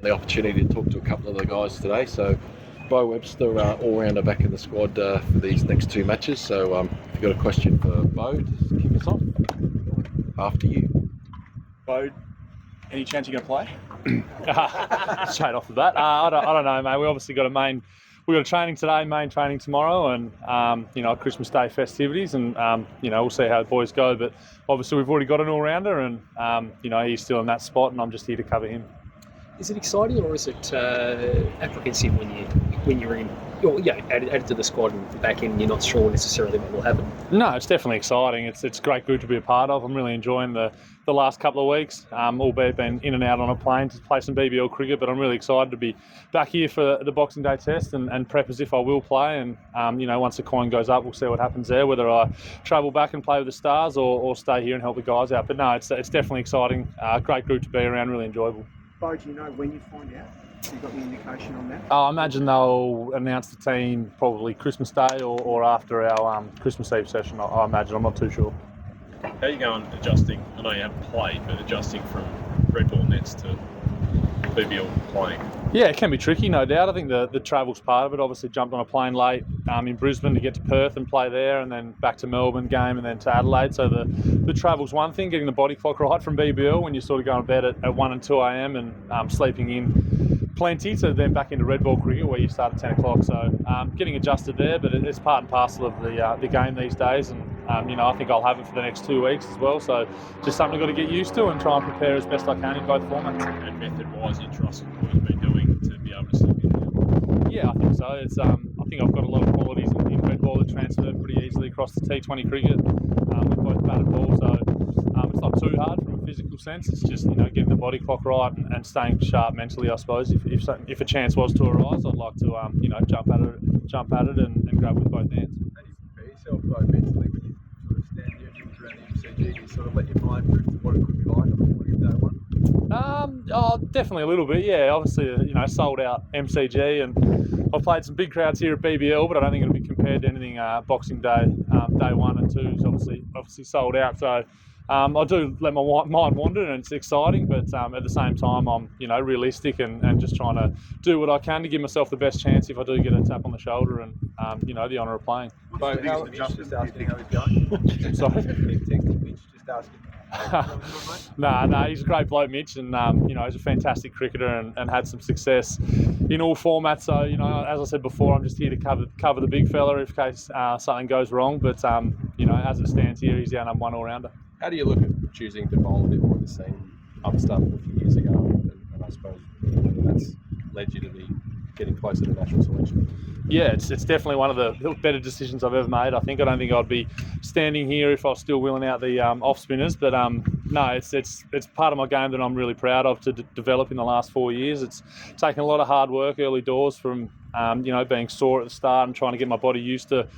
the opportunity to talk to a couple of the guys today. So Beau Webster, all-rounder, back in the squad for these next two matches. So if you've got a question for Beau, just kick us off. After you. Beau, any chance you're going to play? Straight off the bat. I don't know, mate. We obviously got we got a training today, main training tomorrow, and Christmas Day festivities, and we'll see how the boys go. But obviously we've already got an all-rounder, and he's still in that spot, and I'm just here to cover him. Is it exciting, or is it apprehensive when you're in, added to the squad and back in, and you're not sure necessarily what will happen? No, it's definitely exciting. It's a great group to be a part of. I'm really enjoying the last couple of weeks, albeit been in and out on a plane to play some BBL cricket, but I'm really excited to be back here for the Boxing Day test and prep as if I will play. And once the coin goes up, we'll see what happens there, whether I travel back and play with the Stars or stay here and help the guys out. But no, it's definitely exciting. Great group to be around, really enjoyable. Beau, do you know when you find out? Have you got any indication on that? I imagine they'll announce the team probably Christmas Day or after our Christmas Eve session. I imagine. I'm not too sure. How are you going adjusting? I know you haven't played, but adjusting from red ball nets to BBL playing? Yeah, it can be tricky, no doubt. I think the travel's part of it. Obviously jumped on a plane late in Brisbane to get to Perth and play there, and then back to Melbourne game and then to Adelaide. So the travel's one thing, getting the body clock right from BBL when you're sort of going to bed at 1 and 2 a.m. and sleeping in plenty, to then back into red ball cricket where you start at 10 o'clock. So getting adjusted there, but it's part and parcel of the game these days. And I think I'll have it for the next 2 weeks as well. So just something I've got to get used to and try and prepare as best I can in both formats. And method-wise, you trust what you've been doing to be able to slip in there? Yeah, I think so. It's I think I've got a lot of qualities in red ball that transfer pretty easily across the T20 cricket with both bat and ball. So it's not too hard from a physical sense. It's just getting the body clock right and staying sharp mentally, I suppose. If a chance was to arise, I'd like to jump at it and grab with both hands. How do you prepare yourself though mentally when you sort of stand here and around the MCG? Do you sort of let your mind move to what it could be like on the morning of day one? Definitely a little bit, yeah. Obviously, sold out MCG, and I've played some big crowds here at BBL, but I don't think it'll be compared to anything Boxing Day, day 1 and 2 is obviously sold out. So I do let my mind wander, and it's exciting, but at the same time, I'm realistic and just trying to do what I can to give myself the best chance if I do get a tap on the shoulder and the honour of playing. Beau, how just asking how he's going? Sorry. Just asking. No, he's a great bloke, Mitch, and he's a fantastic cricketer and had some success in all formats. So as I said before, I'm just here to cover the big fella in case something goes wrong. But as it stands here, he's our number 1 all-rounder. How do you look at choosing to bowl a bit more of the same stuff a few years ago, and I suppose that's led you to be getting closer to national selection? Yeah, it's definitely one of the better decisions I've ever made. I don't think I'd be standing here if I was still wheeling out the off spinners. But no, it's part of my game that I'm really proud of to develop in the last 4 years. It's taken a lot of hard work early doors from being sore at the start and trying to get my body used to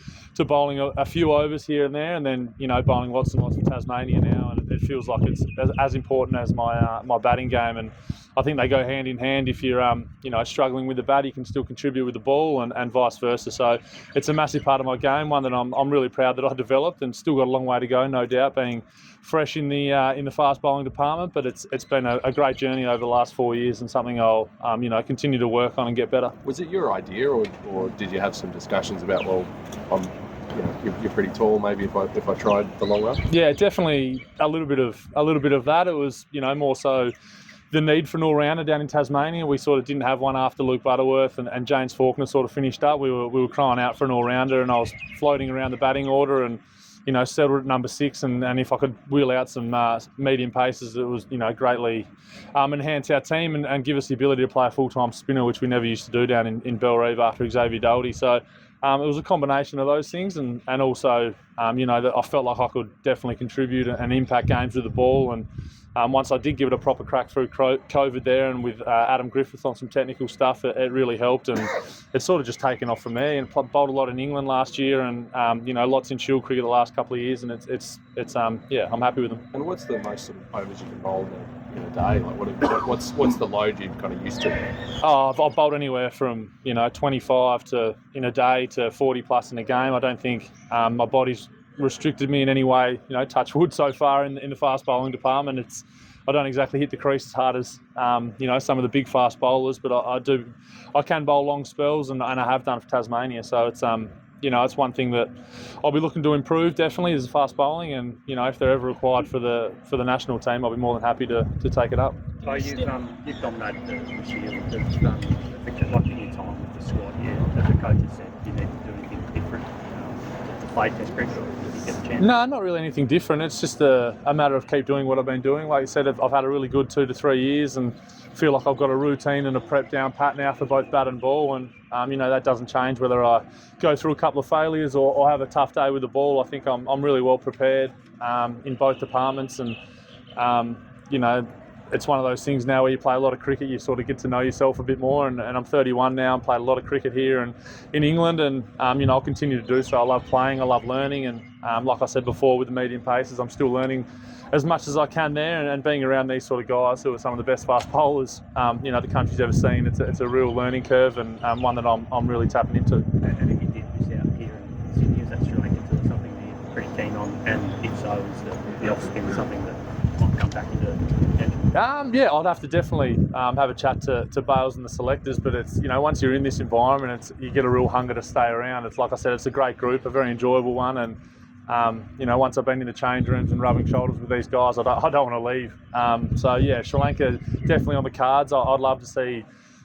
bowling a few overs here and there, and then bowling lots and lots of Tasmania now, and it feels like it's as important as my batting game. And I think they go hand in hand. If you're struggling with the bat, you can still contribute with the ball, and vice versa. So it's a massive part of my game, one that I'm really proud that I developed, and still got a long way to go, no doubt, being fresh in the fast bowling department. But it's been a great journey over the last 4 years, and something I'll continue to work on and get better. Was it your idea, or did you have some discussions about, you're pretty tall, maybe if I tried the long run? Yeah, definitely a little bit of that. It was more so the need for an all-rounder down in Tasmania. We sort of didn't have one after Luke Butterworth and James Faulkner sort of finished up. We were crying out for an all-rounder, and I was floating around the batting order and settled at number 6, and if I could wheel out some medium paces, it was greatly enhance our team and give us the ability to play a full-time spinner, which we never used to do down in Bellerive after Xavier Doherty. So it was a combination of those things, and also that I felt like I could definitely contribute and impact games with the ball. And once I did give it a proper crack through COVID there, and with Adam Griffith on some technical stuff, it really helped, and it's sort of just taken off from there. And bowled a lot in England last year, and lots in Shield cricket the last couple of years, and I'm happy with them. And what's the most sort of overs you can bowl in a day? Like what's the load you're kind of used to? I've bowled anywhere from 25 to in a day to 40 plus in a game. I don't think my body's restricted me in any way, touch wood so far in the fast bowling department. It's I don't exactly hit the crease as hard as some of the big fast bowlers, but I can bowl long spells, and I have done for Tasmania. So it's it's one thing that I'll be looking to improve definitely is fast bowling, and if they're ever required for the national team, I'll be more than happy to take it up. So you've dominated this year with Victor, like in your time with the squad. As the coach has said, you need to do anything different to play Test cricket, or if you get a chance. No, not really anything different. It's just a matter of keep doing what I've been doing. Like you said, I've had a really good 2 to 3 years, and feel like I've got a routine and a prep down pat now for both bat and ball, and that doesn't change whether I go through a couple of failures or have a tough day with the ball. I think I'm really well prepared in both departments, and it's one of those things now where you play a lot of cricket, you sort of get to know yourself a bit more, and I'm 31 now and played a lot of cricket here and in England, and I'll continue to do so. I love playing, I love learning, and like I said before with the medium paces, I'm still learning as much as I can there, and being around these sort of guys who are some of the best fast bowlers the country's ever seen. It's a real learning curve, and one that I'm really tapping into. And if you did miss out here in Sydney, is that Sri Lanka tour something that you're pretty keen on? And if so, is the off-spin something that might come back into attention? I'd have to definitely have a chat to Bales and the selectors, but it's once you're in this environment, you get a real hunger to stay around. It's like I said, it's a great group, a very enjoyable one, and once I've been in the change rooms and rubbing shoulders with these guys, I don't want to leave. Sri Lanka definitely on the cards. I'd love to see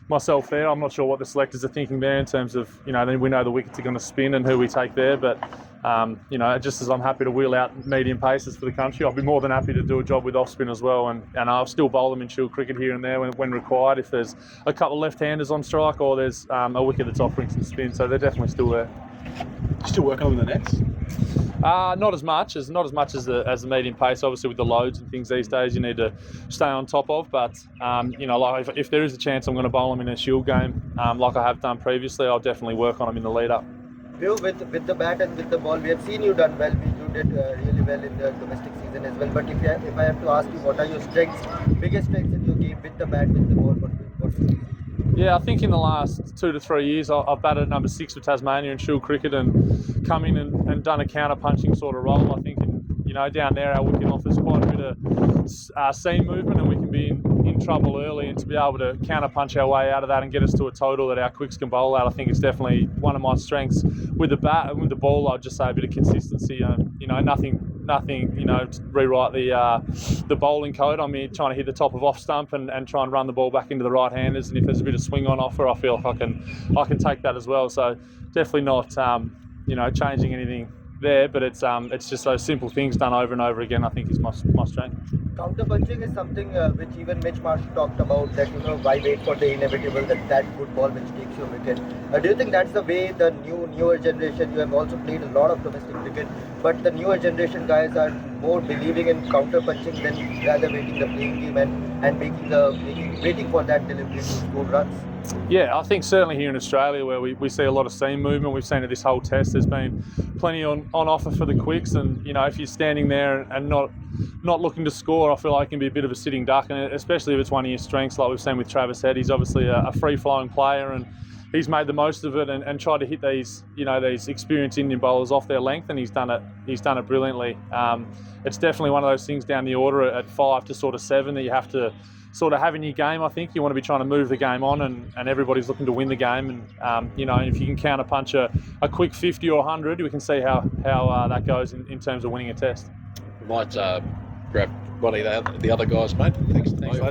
myself there. I'm not sure what the selectors are thinking there in terms of, we know the wickets are going to spin and who we take there, but just as I'm happy to wheel out medium paces for the country, I'll be more than happy to do a job with off spin as well, and I'll still bowl them in Shield cricket here and there when required, if there's a couple of left-handers on strike or there's a wicket that's offering some spin, so they're definitely still there. Still working on the nets? Not as much as the medium pace. Obviously, with the loads and things these days, you need to stay on top of. But like if there is a chance I'm going to bowl them in a Shield game, like I have done previously, I'll definitely work on them in the lead up. Beau, with the bat and with the ball, we have seen you done well. You did really well in the domestic season as well. But if I have to ask you, what are your biggest strengths in your game with the bat, with the ball? Yeah, I think in the last 2 to 3 years, I've batted at number 6 for Tasmania in Shield cricket and come in and done a counter-punching sort of role. I think, down there our wicket offers quite a bit of seam movement, and we can be in trouble early, and to be able to counter-punch our way out of that and get us to a total that our quicks can bowl out, I think it's definitely one of my strengths. With the bat and with the ball, I'd just say a bit of consistency. Nothing, to rewrite the bowling code. I'm trying to hit the top of off stump and try and run the ball back into the right-handers. And if there's a bit of swing on offer, I feel like I can take that as well. So definitely not, changing anything there. But it's just those simple things done over and over again, I think is my strength. Counter-punching is something which even Mitch Marsh talked about, that why wait for the inevitable, that good ball which takes your wicket. Do you think that's the way the newer generation, you have also played a lot of domestic cricket, but the newer generation guys are more believing in counter-punching than rather waiting the playing game and waiting for that delivery to score runs? Yeah, I think certainly here in Australia, where we see a lot of seam movement, we've seen it this whole test, there's been plenty on offer for the quicks, and if you're standing there and not looking to score, I feel like it can be a bit of a sitting duck, and especially if it's one of your strengths, like we've seen with Travis Head. He's obviously a free-flowing player, and he's made the most of it and tried to hit these experienced Indian bowlers off their length, and he's done it brilliantly. It's definitely one of those things down the order at 5 to sort of 7 that you have to sort of have in your game. I think you want to be trying to move the game on, and everybody's looking to win the game, and if you can counter punch a quick 50 or 100, we can see how that goes in terms of winning a test. Might grab one of the other guys, mate. Thanks, mate.